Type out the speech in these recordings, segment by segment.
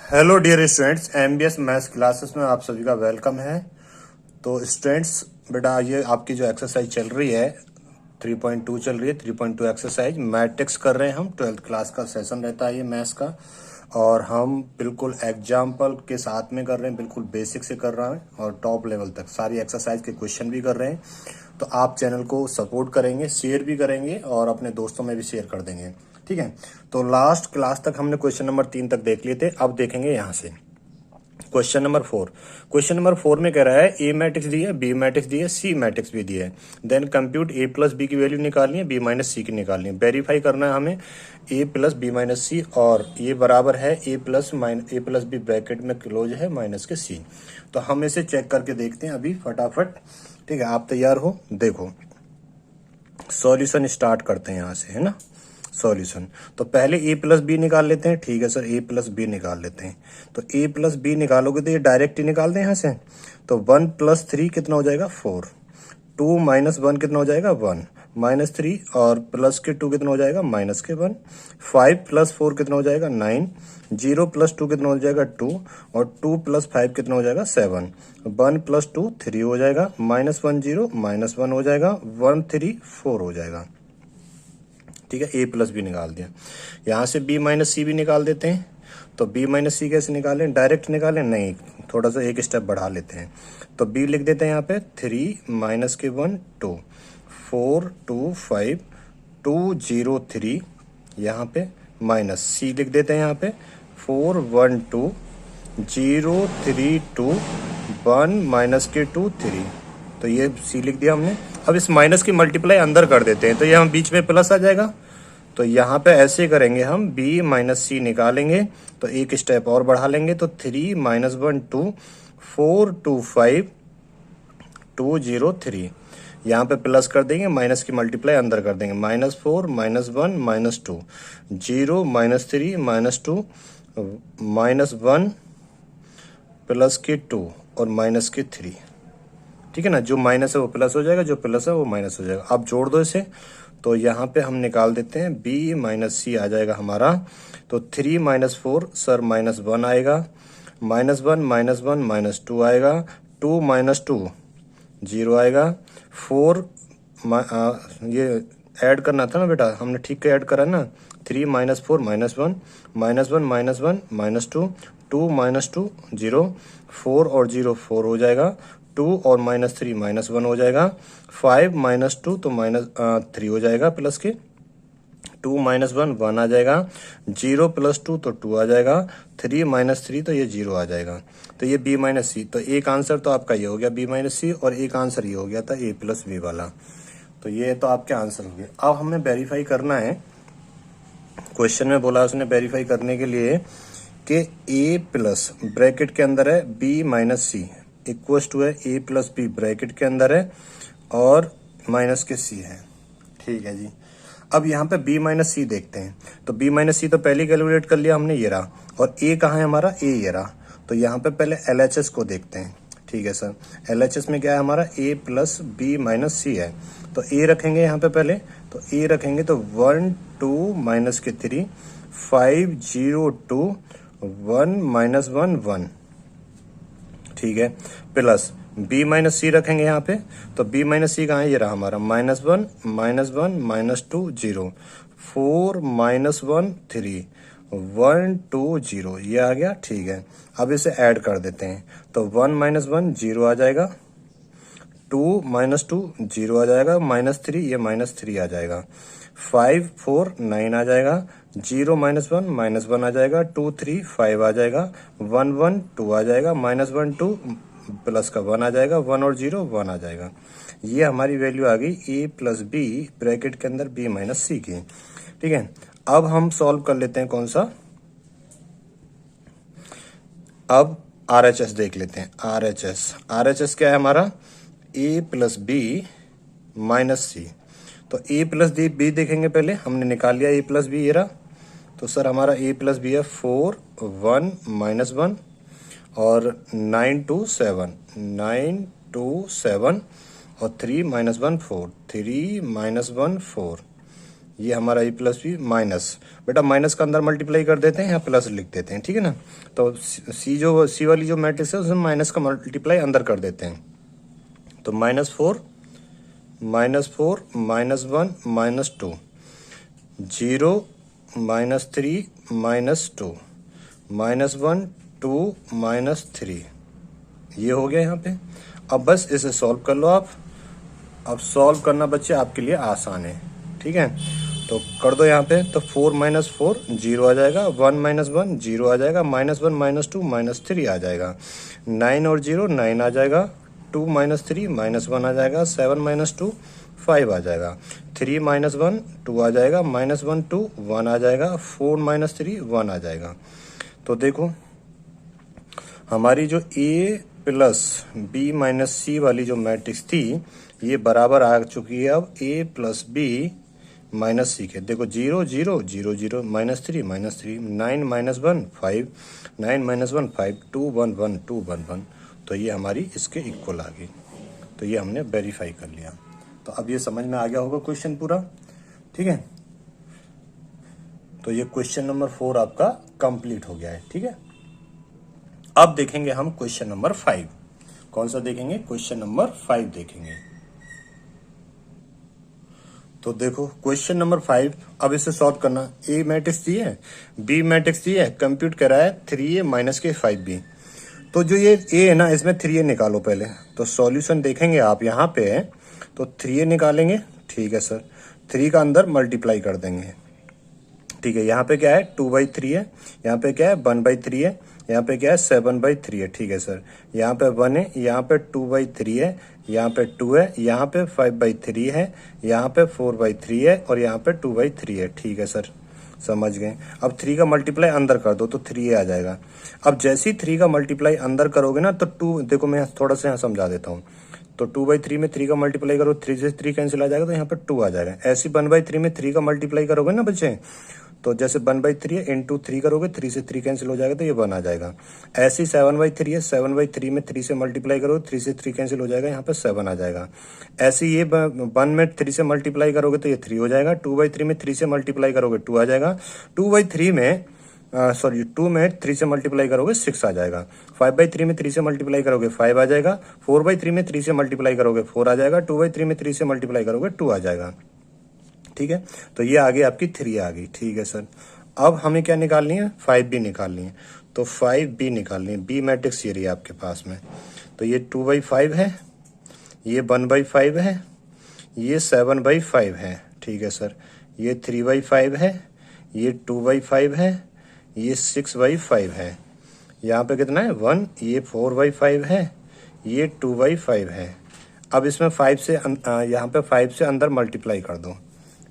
Hello dear students, MBS maths classes में आप सभी का वेलकम है। तो स्टूडेंट्स, बेटा ये आपकी जो एक्सरसाइज चल रही है 3.2 चल रही है। 3.2 एक्सरसाइज मैट्रिक्स कर रहे हैं हम। 12th क्लास का सेशन रहता है ये मैथ्स का, और हम बिल्कुल एग्जाम्पल के साथ में कर रहे हैं, बिल्कुल बेसिक से कर रहे हैं और टॉप लेवल तक सारी एक्सरसाइज के क्वेश्चन भी कर रहे हैं। तो आप चैनल को सपोर्ट करेंगे, शेयर भी करेंगे और अपने दोस्तों में भी शेयर कर देंगे, ठीक है। तो लास्ट क्लास तक हमने क्वेश्चन नंबर 3 तक देख लिए थे। अब देखेंगे यहाँ से क्वेश्चन नंबर 4। क्वेश्चन नंबर 4 में कह रहा है ए मैट्रिक्स दी है, बी मैट्रिक्स दी है, सी मैट्रिक्स भी दी है। देन कंप्यूट ए प्लस बी की वैल्यू निकालनी है, बी माइनस सी की निकालनी है। वेरीफाई करना है हमें ए प्लस बी माइनस सी, और ये बराबर है ए प्लस बी ब्रैकेट में क्लोज है माइनस के सी। तो हम इसे चेक करके देखते हैं अभी फटाफट, ठीक है। आप तैयार हो? देखो सॉल्यूशन स्टार्ट करते हैं यहाँ से, है ना। सॉल्यूशन तो पहले ए प्लस बी निकाल लेते हैं, ठीक है सर। ए प्लस बी निकाल लेते हैं। तो ए प्लस बी निकालोगे तो ये डायरेक्ट ही निकाल दें यहाँ से। तो 1 + 3 कितना हो जाएगा 4। 2 - 1 कितना हो जाएगा 1, -3 और प्लस के 2 कितना हो जाएगा माइनस के 1। 5 + 4 कितना हो जाएगा 9। 0 + 2 कितना हो जाएगा 2, और 2 + 5 कितना हो जाएगा 7। 1 + 2 3 हो जाएगा, -1 0 -1 हो जाएगा, 1 3 4 हो जाएगा, ठीक है। ए प्लस बी निकाल दिया। यहाँ से बी माइनस सी भी निकाल देते हैं। तो बी माइनस सी कैसे निकालें? डायरेक्ट निकालें? नहीं, थोड़ा सा एक स्टेप बढ़ा लेते हैं। तो बी लिख देते हैं यहाँ पे 3 - के 1 2 4 2 5 2 0 3, यहाँ पे माइनस सी लिख देते हैं यहाँ पे 4 1 2 0 3 2 1 माइनस के 2 3। तो ये सी लिख दिया हमने। अब इस माइनस की मल्टीप्लाई अंदर कर देते हैं, तो ये हम बीच में प्लस आ जाएगा। तो यहाँ पे ऐसे करेंगे हम, b माइनस सी निकालेंगे तो एक स्टेप और बढ़ा लेंगे। तो 3 - 1 2 4 2 5 2 0 3, यहाँ पे प्लस कर देंगे, माइनस की मल्टीप्लाई अंदर कर देंगे। -4 -1 -2 0 -3 -2 -1 प्लस के 2 और माइनस के 3, ठीक है ना। जो माइनस है वो प्लस हो जाएगा, जो प्लस है वो माइनस हो जाएगा। अब जोड़ दो इसे। तो यहाँ पे हम निकाल देते हैं b माइनस सी आ जाएगा हमारा। तो 3 - 4 सर -1 आएगा, -1 -1 -2 आएगा, 2 - 2 0 आएगा, 4 ये ऐड करना था ना बेटा, हमने ठीक से ऐड करा ना। 3 - 4 -1 -1 -1 -2 2 -2 0, 4 और 0 4 हो जाएगा, 2 और -3 -1 हो जाएगा, 5 - 2 तो -3 हो जाएगा, प्लस के 2 - 1 1 आ जाएगा, 0 + 2 तो 2 आ जाएगा, 3 - 3 तो ये 0 आ जाएगा। तो ये b माइनस सी। तो एक आंसर तो आपका ये हो गया b माइनस सी, और एक आंसर ये हो गया था a प्लस बी वाला। तो ये तो आपके आंसर हो गए। अब हमें वेरीफाई करना है, क्वेश्चन में बोला उसने वेरीफाई करने के लिए कि a प्लस ब्रैकेट के अंदर है b minus C equals to है a प्लस बी ब्रैकेट के अंदर है और माइनस के c है, ठीक है जी। अब यहाँ पे b माइनस सी देखते हैं। तो b माइनस सी तो पहले कैलकुलेट कर लिया हमने, ये रहा। और a कहाँ है हमारा? a ये रहा। तो यहाँ पे पहले LHS को देखते हैं, ठीक है सर। LHS में क्या है हमारा? a प्लस बी माइनस सी है। तो a रखेंगे यहाँ पे पहले। तो a रखेंगे तो 1 2 माइनस के 3 5 0 2 1 -1 1, ठीक है। प्लस b माइनस सी रखेंगे यहाँ पे। तो b माइनस सी कहाँ है? ये रहा हमारा, -1 -1 -2 0 4 -1 3 1 2 0, ये आ गया, ठीक है। अब इसे ऐड कर देते हैं। तो 1 - 1 0 आ जाएगा, 2 - 2 0 आ जाएगा, -3 ये -3 आ जाएगा, 5 4 9 आ जाएगा, 0 - 1 -1 आ जाएगा, 2 3 5 आ जाएगा, 1 1 2 आ जाएगा, -1 2 प्लस का 1 आ जाएगा, 1 और 0 1 आ जाएगा। ये हमारी वैल्यू आ गई a प्लस बी ब्रैकेट के अंदर b माइनस सी की, ठीक है। अब हम सॉल्व कर लेते हैं कौन सा, अब RHS देख लेते हैं। RHS क्या है हमारा? a प्लस बी माइनस सी। तो a प्लस बी देखेंगे पहले, हमने निकाल लिया a प्लस बी, ये रहा। तो सर हमारा a प्लस बी है 4 1 -1 और 9 2 7 9 2 7 और 3 - 1 4 3 - 1 4, ये हमारा ए प्लस बी माइनस, बेटा माइनस का अंदर मल्टीप्लाई कर देते हैं, यहाँ प्लस लिख देते हैं, ठीक है ना। तो सी वाली जो मैट्रिक्स है उसमें माइनस का मल्टीप्लाई अंदर कर देते हैं। तो -4 -4 -1 -2 0 -3 -2 -1 2 -3, ये हो गया यहाँ पे। अब बस इसे सॉल्व कर लो आप। अब सॉल्व करना बच्चे आपके लिए आसान है, ठीक है। तो कर दो यहाँ पे, तो 4 - 4 0 आ जाएगा, 1 - 1 0 आ जाएगा, -1 -2 -3 आ जाएगा, 9 और 0 9 आ जाएगा, 2 - 3 -1 आ जाएगा, 7 - 2 5 आ जाएगा, 3 - 1 2 आ जाएगा, -1 2 1 आ जाएगा, 4 - 3 1 आ जाएगा। तो देखो हमारी जो ए प्लस बी माइनस सी वाली जो मैट्रिक्स थी ये बराबर आ चुकी है अब ए प्लस बी माइनस सी के। देखो 0 0 0 0 -3 -3 9 - 1 5 9 - 1 5 2 1 1 2 1 1। तो ये हमारी इसके इक्वल आ गई। तो ये हमने वेरीफाई कर लिया। तो अब ये समझ में आ गया होगा क्वेश्चन पूरा, ठीक है। तो ये क्वेश्चन नंबर 4 आपका कंप्लीट हो गया है, ठीक है। अब देखेंगे हम क्वेश्चन नंबर 5। कौन सा देखेंगे? क्वेश्चन नंबर 5 देखेंगे। तो देखो क्वेश्चन नंबर 5, अब इसे सॉल्व करना। ए मैट्रिक्स दी है, बी मैट्रिक्स दी है, कंप्यूट करा है 3a माइनस के 5b। तो जो ये ए है ना इसमें 3a निकालो पहले। तो सॉल्यूशन देखेंगे आप यहाँ पे, तो 3a निकालेंगे, ठीक है सर। 3 का अंदर मल्टीप्लाई कर देंगे, ठीक है। यहाँ पे क्या है 2/3 है, यहाँ पे क्या है 1/3 है, यहाँ पे क्या है 7/3 है, ठीक है सर। यहाँ पे 1 है, यहाँ पे 2/3 है, यहाँ पे 2 है, यहाँ पे 5/3 है, यहाँ पे 4/3 है और यहाँ पे 2/3 है, ठीक है सर। समझ गए। अब 3 का मल्टीप्लाई अंदर कर दो तो 3 आ जाएगा। अब जैसे ही 3 का मल्टीप्लाई अंदर करोगे ना तो 2, देखो मैं थोड़ा सा यहाँ समझा देता हूँ। तो 2/3 में 3 का मल्टीप्लाई करो, 3 से 3 कैंसिल आ जाएगा तो यहाँ पे 2 आ जाएगा। ऐसे 1/3 में 3 का मल्टीप्लाई करोगे ना बच्चे, तो जैसे 1/3 है इंटू 3 करोगे, 3 से 3 कैंसिल हो जाएगा तो ये 1 आ जाएगा। ऐसे ही 7/3 है, 7/3 में 3 से मल्टीप्लाई करोगे, 3 से 3 कैंसिल हो जाएगा, यहाँ पे 7 आ जाएगा। ऐसे ये 1 में 3 से मल्टीप्लाई करोगे तो ये 3 हो जाएगा। 2/3 में 3 से मल्टीप्लाई करोगे 2 आ जाएगा। 2/3 में 2 में 3 से मल्टीप्लाई करोगे 6 आ जाएगा। 5/3 में 3 से मल्टीप्लाई करोगे 5 आ जाएगा। 4/3 में 3 से मल्टीप्लाई करोगे 4 आ जाएगा। 2/3 में 3 से मल्टीप्लाई करोगे 2 आ जाएगा, ठीक है। तो ये आ गई आपकी 3 आ गई, ठीक है सर। अब हमें क्या निकालनी है? 5b निकालनी है। तो 5b निकालनी है, बी मैट्रिक्स ये रही है आपके पास में। तो ये 2/5 है, ये 1/5 है, ये 7/5 है, ठीक है सर। ये 3/5 है, ये 2/5 है, ये 6/5 है। यहाँ पे कितना है 1, ये 4/5 है, ये 2/5 है। अब इसमें 5 से यहाँ पे 5 से अंदर मल्टीप्लाई कर दो,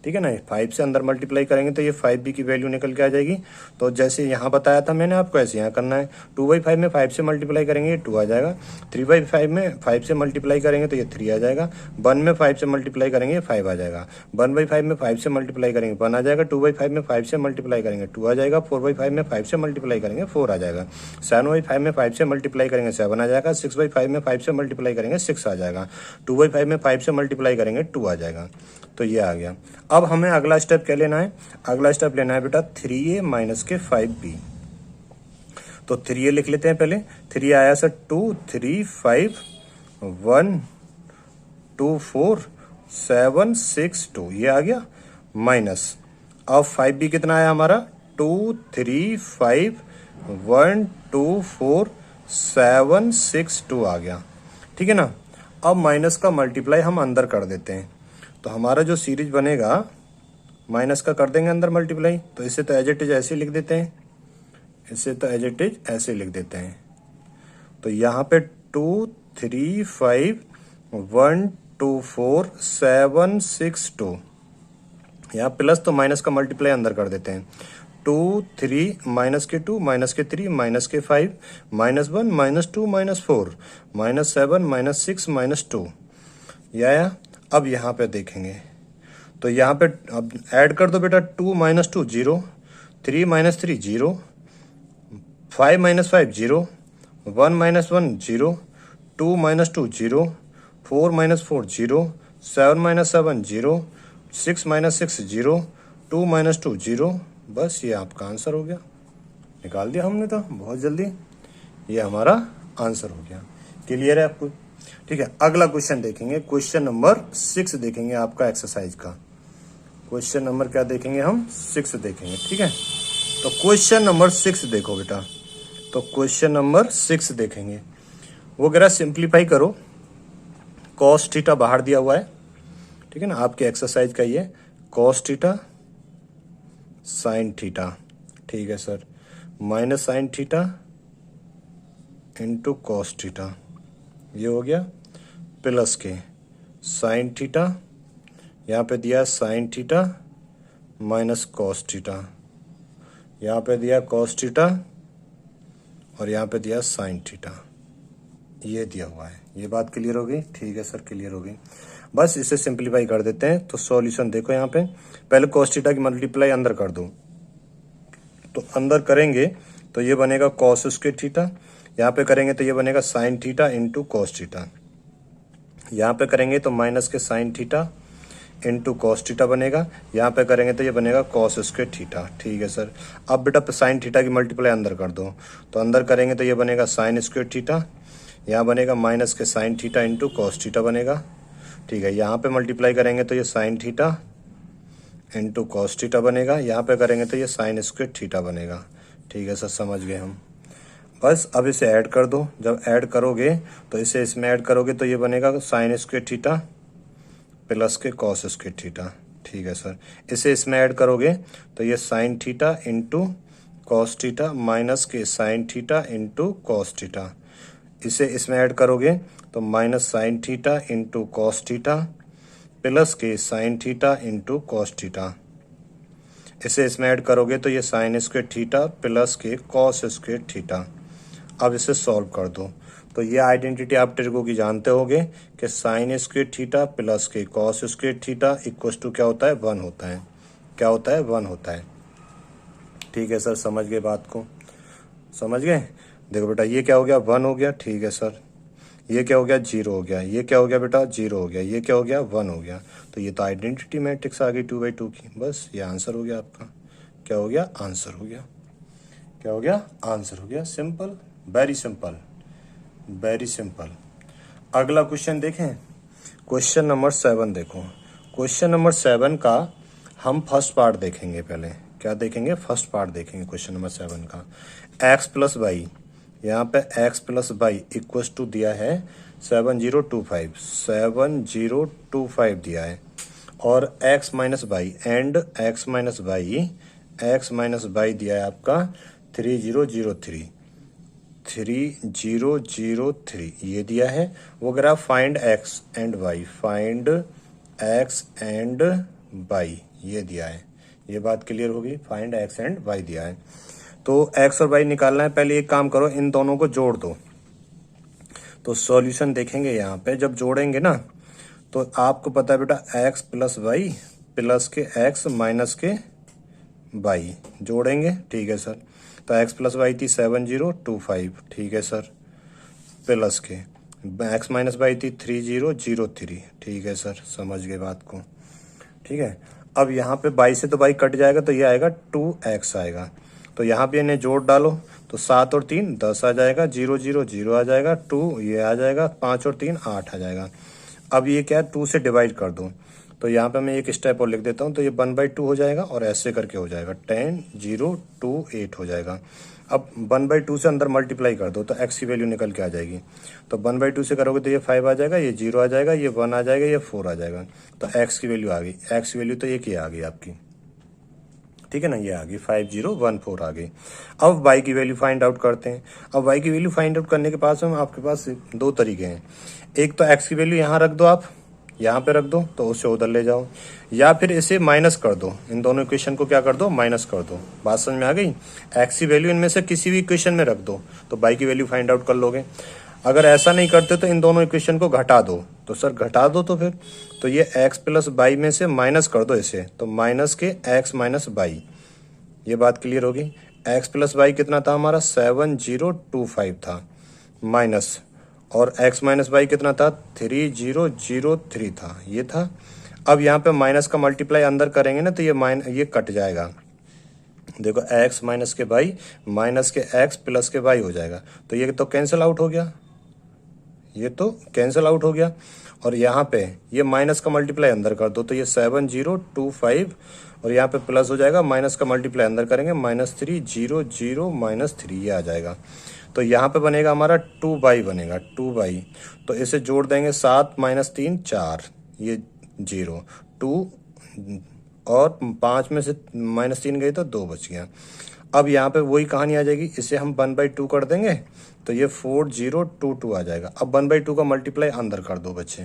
ठीक है ना। 5 से अंदर मल्टीप्लाई करेंगे तो ये 5b की वैल्यू निकल के आ जाएगी। तो जैसे यहाँ बताया था मैंने आपको ऐसे यहाँ करना है। 2/5 में 5 से मल्टीप्लाई करेंगे ये 2 आ जाएगा। 3/5 में 5 से मल्टीप्लाई करेंगे तो ये 3 आ जाएगा। 1 में 5 से मल्टीप्लाई करेंगे ये 5 आ जाएगा। 1/5 में 5 से मल्टीप्लाई करेंगे 1 आ जाएगा। 2/5 में 5 से मल्टीप्लाई करेंगे 2 आ जाएगा। 4/5 में 5 से मल्टीप्लाई करेंगे 4 आ जाएगा। 7/5 में 5 से मल्टीप्लाई करेंगे 7 आ जाएगा। 6/5 में 5 से मल्टीप्लाई करेंगे 6 आ जाएगा। 2/5 में 5 से मल्टीप्लाई करेंगे 2 आ जाएगा। तो ये आ गया। अब हमें अगला स्टेप क्या लेना है? अगला स्टेप लेना है बेटा 3a माइनस के 5b। तो 3a लिख लेते हैं पहले। 3 आया सर 2 3 5 1 2 4 7 6 2, ये आ गया माइनस। अब 5b कितना आया हमारा 2 3 5 1 2 4 7 6 2 आ गया, ठीक है ना। अब माइनस का मल्टीप्लाई हम अंदर कर देते हैं। तो हमारा जो सीरीज बनेगा माइनस का कर देंगे अंदर मल्टीप्लाई। तो इसे तो एज इट इज ऐसे लिख देते हैं, इसे तो एज इट इज ऐसे लिख देते हैं। तो यहाँ पे 2 3 5 1 2 4 7 6 2, यहाँ प्लस तो माइनस का मल्टीप्लाई अंदर कर देते हैं। 2 3 माइनस के 2 माइनस के 3 माइनस के 5 -1 -2 -4 -7 -6 -2, ये आया। अब यहाँ पे देखेंगे तो यहाँ पे अब ऐड कर दो बेटा। 2 - 2 0, 3 - 3 0, 5 - 5 0, 1 - 1 0, 2 - 2 0, 4 - 4 0, 7 - 7 0, 6 - 6 0, 2 माइनस 2 0, बस ये आपका आंसर हो गया। निकाल दिया हमने तो बहुत जल्दी, ये हमारा आंसर हो गया। क्लियर है आपको? ठीक है, अगला क्वेश्चन देखेंगे, क्वेश्चन नंबर 6 देखेंगे आपका एक्सरसाइज का। क्वेश्चन नंबर क्या देखेंगे हम? 6 देखेंगे। ठीक है, तो क्वेश्चन नंबर 6 देखो बेटा। तो क्वेश्चन नंबर 6 देखेंगे, वो कह रहा है सिंप्लीफाई करो, कॉस थीटा बाहर दिया हुआ है, ठीक है ना, आपकी एक्सरसाइज का ये कॉस थीटा साइन थीटा, ठीक है sir, minus sine theta into cos theta, ये हो गया, प्लस के साइन थीटा, यहाँ पे दिया sine theta minus cos theta, यहाँ पे दिया कॉस थीटा और यहाँ पे दिया साइन थीटा, ये दिया हुआ है। ये बात क्लियर हो गई? ठीक है सर, क्लियर हो गई। बस इसे सिंप्लीफाई कर देते हैं। तो सॉल्यूशन देखो, यहाँ पे पहले कॉस थीटा की मल्टीप्लाई अंदर कर दो, तो अंदर करेंगे तो ये बनेगा कॉस स्क्वायर थीटा, यहाँ पे करेंगे तो ये बनेगा sign theta into cos theta, यहाँ पे करेंगे तो minus k sine theta into cos theta बनेगा, यहाँ पे करेंगे तो ये बनेगा कॉस स्क्वायर थीटा। ठीक है सर, अब बेटा साइन थीटा की मल्टीप्लाई अंदर कर दो, तो अंदर करेंगे तो ये बनेगा साइन स्क्वायर थीटा, यहाँ बनेगा minus k sine theta into cos theta बनेगा। ठीक है, यहाँ पे मल्टीप्लाई करेंगे तो ये sine theta into cos theta बनेगा, यहाँ पे करेंगे तो ये साइन स्क्वायर थीटा बनेगा। ठीक है सर, समझ गए हम। बस अब इसे ऐड कर दो, जब ऐड करोगे तो इसे इसमें ऐड करोगे तो ये बनेगा साइन स्क्वायर थीटा प्लस के कॉस स्क्वायर थीटा। ठीक है सर, इसे इसमें ऐड करोगे तो ये sine theta into cos theta minus k sine theta into cos theta, इसे इसमें ऐड करोगे तो minus sine theta into cos theta plus k sine theta into cos theta, इसे इसमें ऐड करोगे तो ये साइन स्क्वायर थीटा प्लस के कॉस स्क्वायर थीटा। अब इसे सॉल्व कर दो, तो ये आइडेंटिटी आप ट्रिगो की जानते होगे कि साइन स्क्वायर थीटा प्लस के cos square theta equals to क्या होता है? 1 होता है। क्या होता है? 1 होता है। ठीक है सर, समझ गए बात को? समझ गए? देखो बेटा, ये क्या हो गया? 1 हो गया। ठीक है सर, ये क्या हो गया? 0 हो गया। ये क्या हो गया बेटा? 0 हो गया। ये क्या हो गया? 1 हो गया। तो ये तो आइडेंटिटी मैट्रिक्स आ गई 2/2 की। बस ये आंसर हो गया आपका। क्या हो गया? आंसर हो गया। क्या हो गया? आंसर हो गया। Simple, very simple, very simple. अगला क्वेश्चन देखें, क्वेश्चन नंबर 7 देखो। क्वेश्चन नंबर 7 का हम फर्स्ट पार्ट देखेंगे पहले। क्या देखेंगे? फर्स्ट पार्ट देखेंगे क्वेश्चन नंबर 7 का। x प्लस वाई, यहाँ पे x plus Y equals to दिया है 7025 दिया है, और x minus Y and x minus Y दिया है आपका 3003 ये दिया है। वो कह रहा find x and y, find x and y ये दिया है। ये बात क्लियर होगी? फाइंड x एंड y दिया है, तो x और y निकालना है। पहले एक काम करो, इन दोनों को जोड़ दो। तो सॉल्यूशन देखेंगे यहाँ पे, जब जोड़ेंगे ना तो आपको पता है बेटा x प्लस वाई प्लस के x माइनस के y जोड़ेंगे। ठीक है सर, तो x प्लस वाई थी 7025, ठीक है सर, प्लस के x माइनस वाई थी 3003, ठीक है सर, समझ गए बात को? ठीक है, अब यहाँ पे y से तो y कट जाएगा तो ये आएगा 2x आएगा, तो यहाँ पे इन्हें जोड़ डालो तो 7 और 3 10 आ जाएगा, 0 0 0 आ जाएगा, 2 ये आ जाएगा, 5 और 3 8 आ जाएगा। अब ये क्या है? 2 से डिवाइड कर दो, तो यहाँ पे मैं एक स्टेप और लिख देता हूँ, तो ये 1/2 हो जाएगा और ऐसे करके हो जाएगा 10 0 2 8 हो जाएगा। अब 1/2 से अंदर मल्टीप्लाई कर दो तो x की वैल्यू निकल के आ जाएगी, तो 1/2 से करोगे तो ये 5 आ जाएगा, ये 0 आ जाएगा, ये 1 आ जाएगा, ये 4 आ जाएगा, तो x की वैल्यू आ गई। x की वैल्यू तो एक ही आ गई आपकी, ठीक है ना, ये आ गई 5014 आ गई। अब y की वैल्यू फाइंड आउट करते हैं। अब y की वैल्यू फाइंड आउट करने के पास में आपके पास दो तरीके हैं। एक तो x की वैल्यू यहाँ रख दो, आप यहाँ पे रख दो तो उसे उधर ले जाओ, या फिर इसे माइनस कर दो, इन दोनों इक्वेशन को क्या कर दो? माइनस कर दो। बात समझ में आ गई? x की वैल्यू इनमें से किसी भी इक्वेशन में रख दो तो y की वैल्यू फाइंड आउट कर लोगे। अगर ऐसा नहीं करते तो इन दोनों इक्वेशन को घटा दो, तो सर घटा दो तो फिर तो ये x प्लस वाई में से माइनस कर दो इसे, तो माइनस के x माइनस वाई, ये बात क्लियर होगी? x प्लस वाई कितना था हमारा? 7025 था, माइनस, और x माइनस वाई कितना था? 3003 था, ये था। अब यहाँ पे माइनस का मल्टीप्लाई अंदर करेंगे ना तो ये कट जाएगा। देखो x माइनस के वाई माइनस के x प्लस के वाई हो जाएगा, तो ये तो कैंसिल आउट हो गया, ये तो कैंसिल आउट हो गया। और यहाँ पे ये माइनस का मल्टीप्लाई अंदर कर दो तो ये 7025 और यहाँ पे प्लस हो जाएगा, माइनस का मल्टीप्लाई अंदर करेंगे -300 -3 ये आ जाएगा। तो यहाँ पे बनेगा हमारा 2 बनेगा 2, तो इसे जोड़ देंगे 7 - 3 4 ये 0 2 और 5 में से -3 गई तो 2 बच गया। अब यहाँ पे वही कहानी आ जाएगी, इसे हम 1/2 कर देंगे तो ये 4022 आ जाएगा। अब 1/2 का मल्टीप्लाई अंदर कर दो बच्चे,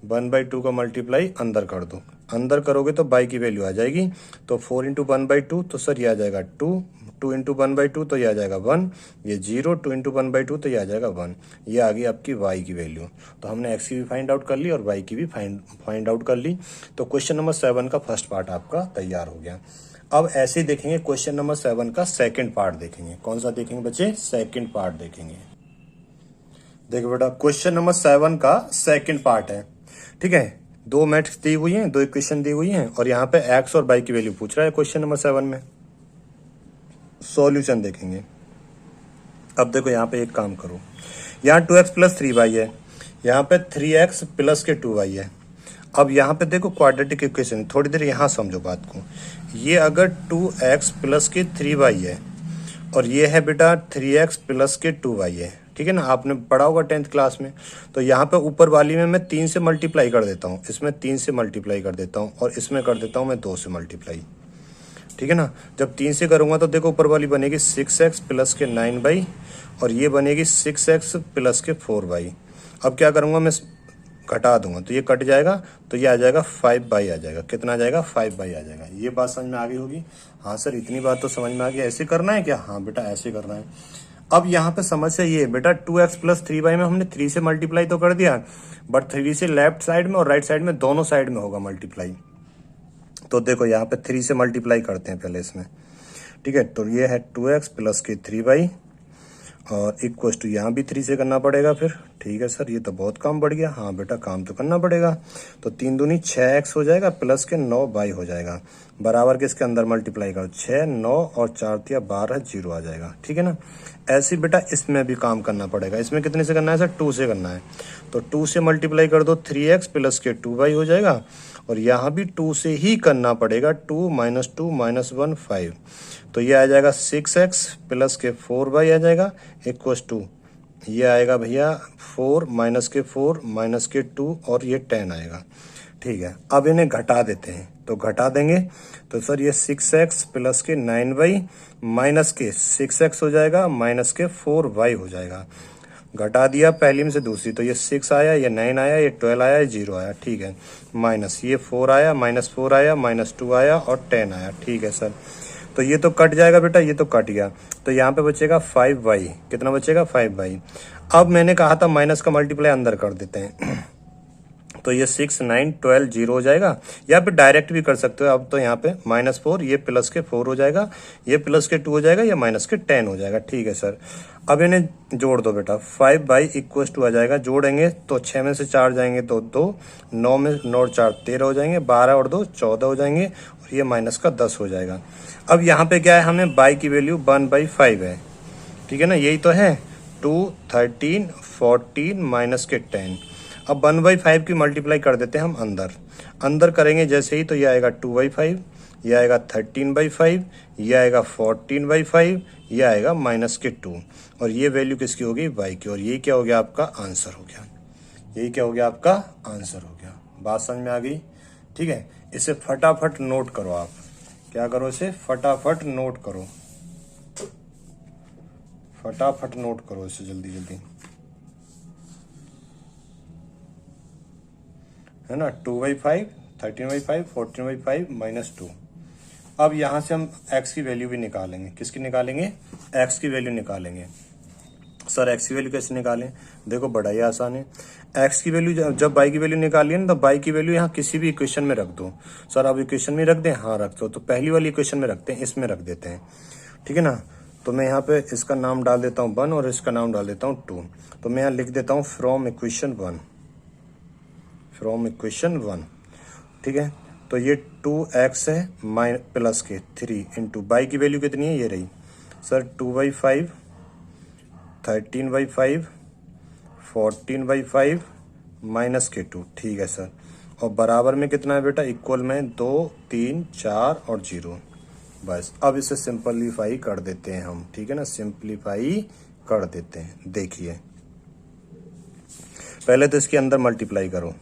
1/2 का मल्टीप्लाई अंदर कर दो, अंदर करोगे तो बाई की वैल्यू आ जाएगी। तो 4 × 1/2 तो सर ये आ जाएगा 2, 2 × 1/2 तो ये आ जाएगा 1, ये 0, 2 × 1/2 तो ये आ जाएगा 1। ये आ गई आपकी वाई की वैल्यू। तो हमने एक्स की भी फाइंड आउट कर ली और वाई की भी फाइंड आउट कर ली। तो क्वेश्चन नंबर 7 का फर्स्ट पार्ट आपका तैयार हो गया। अब ऐसे ही देखेंगे क्वेश्चन नंबर 7 का सेकंड पार्ट देखेंगे। कौन सा देखेंगे बच्चे? सेकंड पार्ट देखेंगे। देखो बेटा क्वेश्चन नंबर 7 का सेकंड पार्ट है, ठीक है। 2 मैट्रिक्स दी हुई हैं, 2 इक्वेशन दी हुई हैं और यहाँ पे एक्स और वाई की वैल्यू पूछ रहा है क्वेश्चन नंबर 7 में। सॉल्यूशन देखेंगे। अब देखो यहाँ पे एक काम करो, यहाँ 2x + 3y है, यहाँ पे 3x + के 2y है। अब यहाँ पे देखो क्वाड्रेटिक इक्वेशन, थोड़ी देर यहाँ समझो बात को। ये अगर 2x + के 3y है और ये है बेटा 3x + के 2y है, ठीक है ना, आपने पढ़ा होगा 10th क्लास में। तो यहाँ पे ऊपर वाली में मैं 3 से मल्टीप्लाई कर देता हूँ, इसमें 3 से मल्टीप्लाई कर देता हूँ और इसमें कर देता हूँ मैं 2 से मल्टीप्लाई, ठीक है ना। जब 3 से करूँगा तो देखो ऊपर वाली बनेगी 6x + के 9y और ये बनेगी 6x + के 4y। अब क्या करूँगा मैं घटा दूंगा तो ये कट जाएगा, तो ये आ जाएगा 5y आ जाएगा। कितना आ जाएगा? 5y आ जाएगा। ये बात समझ में आ गई होगी। हाँ सर इतनी बात तो समझ में आ गई, ऐसे करना है क्या? हाँ बेटा ऐसे करना है। अब यहाँ पे समस्या ये बेटा 2x + 3y में हमने 3 से मल्टीप्लाई तो कर दिया, बट 3 से लेफ्ट साइड में और राइट साइड में दोनों साइड में होगा मल्टीप्लाई। तो देखो यहाँ पे 3 से मल्टीप्लाई करते हैं पहले इसमें, ठीक है। तो ये है 2x + के 3y और इक्वल्स टू यहाँ भी 3 से करना पड़ेगा फिर, ठीक है सर ये तो बहुत काम बढ़ गया। हाँ बेटा काम तो करना पड़ेगा। तो 3 दूनी 6x हो जाएगा प्लस के 9y हो जाएगा, बराबर के इसके अंदर मल्टीप्लाई करो 6 9 और 4 × 12 0 आ जाएगा, ठीक है ना। ऐसे बेटा इसमें भी काम करना पड़ेगा। इसमें कितने से करना है सर? 2 से करना है। तो 2 से मल्टीप्लाई कर दो 3x + के 2y हो जाएगा और यहाँ भी 2 से ही करना पड़ेगा, 2 - 2 - 1 5। तो ये आ जाएगा 6x + के 4y आ जाएगा इक्वल्स टू ये आएगा भैया 4 - के 4 - के 2 और ये 10 आएगा, ठीक है। अब इन्हें घटा देते हैं, तो घटा देंगे तो सर ये 6x + के 9y माइनस के 6x हो जाएगा माइनस के 4y हो जाएगा। घटा दिया पहली में से दूसरी, तो ये 6 आया, ये 9 आया, ये 12 आया, ये 0 आया, ठीक है। माइनस ये 4 आया, -4 आया, -2 आया और 10 आया, ठीक है सर। तो ये तो कट जाएगा बेटा, ये तो कट गया। तो यहाँ पे बचेगा 5y। कितना बचेगा? 5y। अब मैंने कहा था माइनस का मल्टीप्लाई अंदर कर देते हैं तो ये 6 9 12 0 हो जाएगा, या फिर डायरेक्ट भी कर सकते हो। अब तो यहाँ पे -4 ये प्लस के 4 हो जाएगा, ये प्लस के 2 हो जाएगा, ये माइनस के 10 हो जाएगा, ठीक है सर। अब इन्हें जोड़ दो बेटा, 5y = आ जाएगा, जोड़ेंगे तो 6 में से 4 जाएंगे तो 2, 9 में 9 और 4 13 हो जाएंगे, 12 और 2 14 हो जाएंगे और ये माइनस का 10 हो जाएगा। अब यहाँ पे क्या है, हमें y की वैल्यू 1/5 है, ठीक है ना, यही तो है। 2 13 14 माइनस के 10। अब 1/5 की मल्टीप्लाई कर देते हैं हम अंदर करेंगे जैसे ही, तो ये आएगा 2/5, ये आएगा 13/5, ये आएगा 14/5, ये आएगा माइनस के 2 और ये वैल्यू किसकी होगी? y की। और ये क्या हो गया? आपका आंसर हो गया। यही क्या हो गया? आपका आंसर हो गया। बात समझ में आ गई? ठीक है, इसे फटाफट नोट करो। आप क्या करो? इसे फटाफट नोट करो, फटाफट नोट करो इसे जल्दी जल्दी, है ना। 2/5, 13/5, 14/5 -2। अब यहां से हम x की वैल्यू भी निकालेंगे। किसकी निकालेंगे? x की वैल्यू निकालेंगे। सर x की वैल्यू कैसे निकालें? देखो बड़ा ही आसान है। x की वैल्यू जब y की वैल्यू निकालिए ना, तो y की वैल्यू यहाँ किसी भी इक्वेशन में रख दो। सर अब इक्वेशन में रख दें? हाँ रख दो। तो पहली वाली इक्वेशन में रखते हैं, इसमें रख देते हैं, ठीक है ना। तो मैं यहाँ पे इसका नाम डाल देता हूँ 1 और इसका नाम डाल देता हूँ 2। तो मैं यहाँ लिख देता हूँ फ्रॉम इक्वेशन 1। ठीक है। तो ये 2x है प्लस के 3 इंटू बाई की वैल्यू कितनी है, ये रही सर 2/5, 13/5, 14/5 माइनस के 2, ठीक है सर। और बराबर में कितना है बेटा, इक्वल में 2, 3, 4 और 0। बस अब इसे सिंपलीफाई कर देते हैं हम, ठीक है ना, सिंपलीफाई कर देते हैं। देखिए पहले तो इसके अंदर मल्टीप्लाई करो,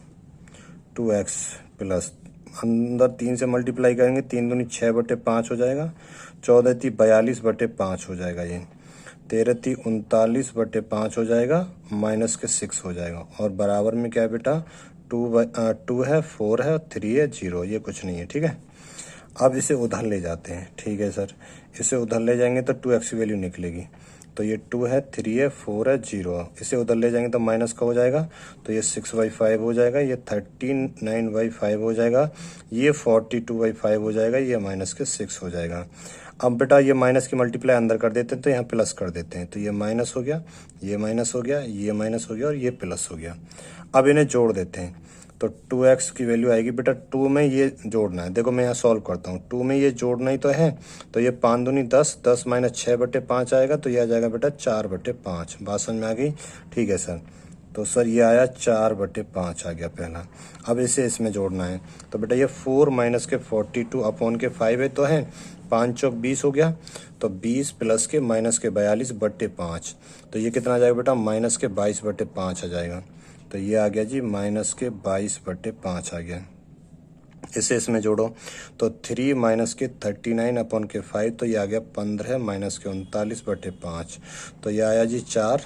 2x प्लस अंदर 3 से मल्टीप्लाई करेंगे, 3 दूनी 6/5 हो जाएगा, 14 × 42/5 हो जाएगा, ये 13 × 39/5 हो जाएगा, माइनस के 6 हो जाएगा। और बराबर में क्या है बेटा, 2 है, 4 है और 3 है, 0, ये कुछ नहीं है, ठीक है। अब इसे उधर ले जाते हैं, ठीक है सर। इसे उधर ले जाएंगे तो 2x की वैल्यू निकलेगी, तो ये 2 है, 3 है, 4 है, 0 है। इसे उधर ले जाएंगे तो माइनस का हो जाएगा, तो ये 6/5 हो जाएगा, ये 39/5 हो जाएगा, ये 42/5 हो जाएगा, ये माइनस के 6 हो जाएगा। अब बेटा ये माइनस की मल्टीप्लाई अंदर कर देते हैं तो यहाँ प्लस कर देते हैं, तो ये माइनस हो गया, ये माइनस हो गया, ये माइनस हो गया और ये प्लस हो गया। अब इन्हें जोड़ देते हैं, तो 2x की वैल्यू आएगी बेटा, 2 में ये जोड़ना है। देखो मैं यहाँ सॉल्व करता हूँ, 2 में ये जोड़ना ही तो है, तो ये 5 दूनी 10, 10 माइनस 6/5 आएगा, तो ये आ जाएगा बेटा 4/5। बात समझ में आ गई, ठीक है सर। तो सर ये आया 4/5 आ गया पहला। अब इसे इसमें जोड़ना है, तो बेटा ये 4 माइनस के 42/5 है, तो है 5 चौक 20 हो गया, तो 20 प्लस के माइनस के 42/5, तो ये कितना आ जाएगा बेटा, माइनस के 22/5 आ जाएगा। तो ये आ गया जी माइनस के 22/5 आ गया। इसे इसमें जोड़ो, तो 3 माइनस के 39/5, तो ये आ गया 15 माइनस के 39/5, तो ये आया जी 4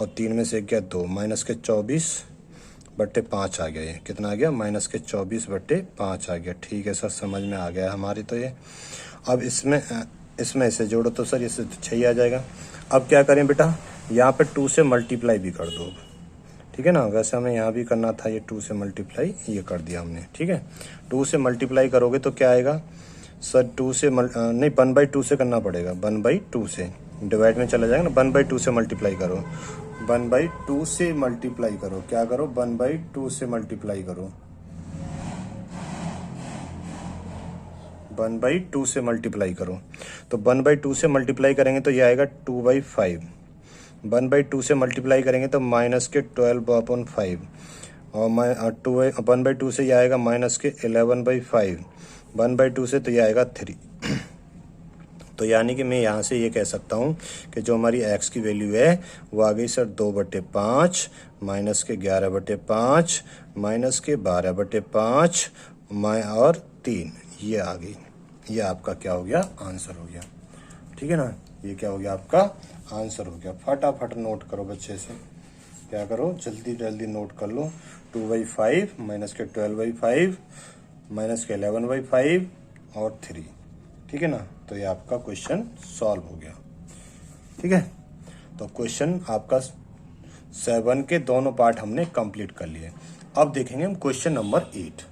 और 3 में से गया 2, माइनस के 24/5 आ गया। ये कितना आ गया, माइनस के 24/5 आ गया, ठीक है सर, समझ में आ गया हमारी। तो ये अब इसमें इसे जोड़ो तो सर इससे 6 आ जाएगा। अब क्या करें बेटा, यहाँ पे 2 से मल्टीप्लाई भी कर दो, ठीक है ना। वैसे हमें यहाँ भी करना था, ये 2 से मल्टीप्लाई ये कर दिया हमने, ठीक है। 2 से मल्टीप्लाई करोगे तो क्या आएगा सर, 2 से नहीं 1/2 से करना पड़ेगा, 1/2 से डिवाइड में चला जाएगा ना, 1/2 से मल्टीप्लाई करो, 1/2 से मल्टीप्लाई करो, क्या करो 1/2 से मल्टीप्लाई करो, 1/2 से मल्टीप्लाई करो। तो 1/2 से मल्टीप्लाई करेंगे तो ये आएगा 2/5, 1/2 से मल्टीप्लाई करेंगे तो माइनस के 12/5 और 1/2 से ये आएगा माइनस के 11/5, 1/2 से तो ये आएगा 3। तो यानी कि मैं यहाँ से ये कह सकता हूँ कि जो हमारी x की वैल्यू है वो आ गई सर 2/5 माइनस के 11/5 माइनस के 12/5 और 3, ये आ गई। ये आपका क्या हो गया, आंसर हो गया, ठीक है ना। ये क्या हो गया, आपका आंसर हो गया। फटाफट नोट करो बच्चे से, क्या करो जल्दी जल्दी नोट कर लो, 2/5 माइनस के 12/5 माइनस के 11/5 और 3, ठीक है ना। तो ये आपका क्वेश्चन सॉल्व हो गया, ठीक है। तो क्वेश्चन आपका 7 के दोनों पार्ट हमने कंप्लीट कर लिए। अब देखेंगे हम क्वेश्चन नंबर 8।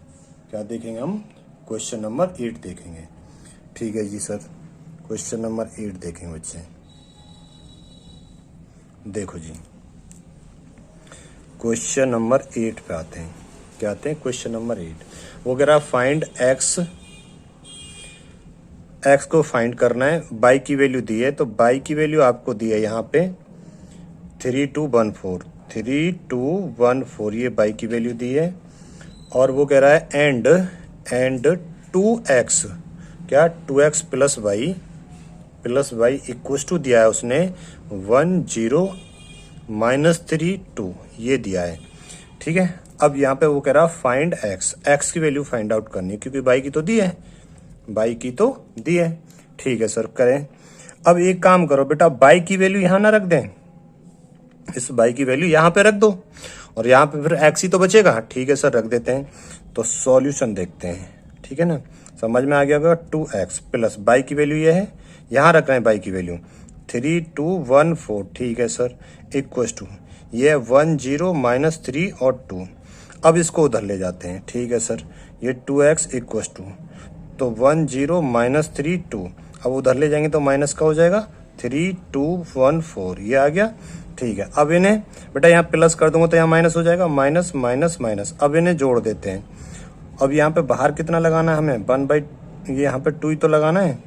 क्या देखेंगे हम, क्वेश्चन नंबर 8 देखेंगे, ठीक है जी सर। क्वेश्चन नंबर 8 देखेंगे बच्चे, देखो जी क्वेश्चन नंबर 8 पे आते हैं। क्या आते हैं, क्वेश्चन नंबर 8 वो कह रहा फाइंड x को फाइंड करना है, बाई की वैल्यू दी है, तो बाई की वैल्यू आपको दी है यहाँ पे 3214, ये बाई की वैल्यू दी है। और वो कह रहा है एंड 2x, क्या 2x plus Y equal to दिया है उसने 10 -3 2, ये दिया है, ठीक है। अब यहाँ पे वो कह रहा फाइंड x की वैल्यू फाइंड आउट करनी है, क्योंकि बाई की तो दी है, ठीक है सर करें। अब एक काम करो बेटा, बाई की वैल्यू यहाँ ना रख दें, इस बाई की वैल्यू यहाँ पे रख दो और यहाँ पे फिर x ही तो बचेगा, ठीक है सर रख देते हैं। तो सॉल्यूशन देखते हैं, ठीक है ना, समझ में आ गया होगा। 2x प्लस बाई की वैल्यू ये है, यहाँ रख रहे हैं बाई की वैल्यू 3214, ठीक है सर, इक्वल टू ये 10 -3 और 2। अब इसको उधर ले जाते हैं, ठीक है सर, ये 2x इक्वल टू तो 10 -3 2, अब उधर ले जाएंगे तो माइनस का हो जाएगा 3214, ये आ गया, ठीक है। अब इन्हें बेटा यहाँ प्लस कर दूंगा तो यहाँ माइनस हो जाएगा, माइनस। अब इन्हें जोड़ देते हैं, अब यहाँ पे बाहर कितना लगाना है हमें, 1/, ये यहाँ पे 2 ही तो लगाना है,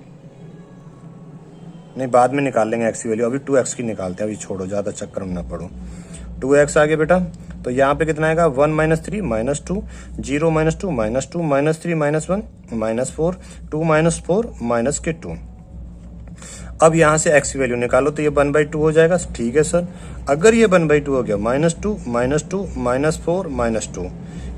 नहीं बाद में निकाल लेंगे एक्स की वैल्यू, अभी 2x की निकालते हैं, अभी छोड़ो, ज़्यादा चक्कर में ना पड़ो। 2x आ गया बेटा, तो यहाँ पे कितना आएगा, 1 - 3 - 2, 0 - 2 - 2 - 3 - 1 -4, 2 - 4 - 2। अब यहाँ से x की वैल्यू निकालो तो ये 1/2 हो जाएगा। ठीक है सर, अगर ये 1/2 हो गया, -2 -2 -4 -2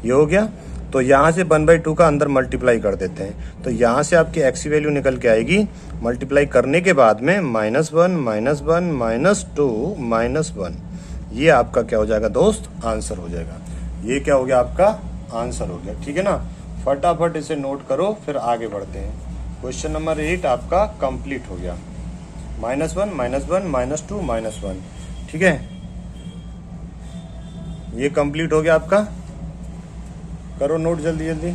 ये हो गया, तो यहाँ से 1/2 का अंदर मल्टीप्लाई कर देते हैं, तो यहाँ से आपकी x की वैल्यू निकल के आएगी, मल्टीप्लाई करने के बाद में -1 -1 -2 -1, ये आपका क्या हो जाएगा दोस्त, आंसर हो जाएगा। ये क्या हो गया, आपका आंसर हो गया। ठीक है ना, फटाफट इसे नोट करो, फिर आगे बढ़ते हैं। क्वेश्चन नंबर 8 आपका कंप्लीट हो गया, -1 -1 -2 -1। ठीक है, ये कंप्लीट हो गया आपका, करो नोट जल्दी जल्दी।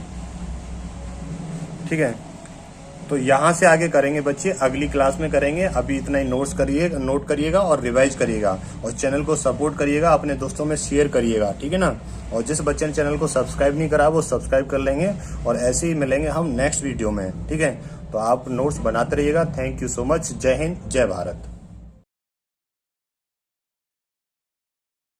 ठीक है, तो यहाँ से आगे करेंगे बच्चे, अगली क्लास में करेंगे। अभी इतना ही नोट करिएगा और रिवाइज करिएगा, और चैनल को सपोर्ट करिएगा, अपने दोस्तों में शेयर करिएगा। ठीक है ना, और जिस बच्चे ने चैनल को सब्सक्राइब नहीं करा वो सब्सक्राइब कर लेंगे, और ऐसे ही मिलेंगे हम नेक्स्ट वीडियो में। ठीक है, तो आप नोट्स बनाते रहिएगा। थैंक यू सो मच, जय हिंद, जय भारत।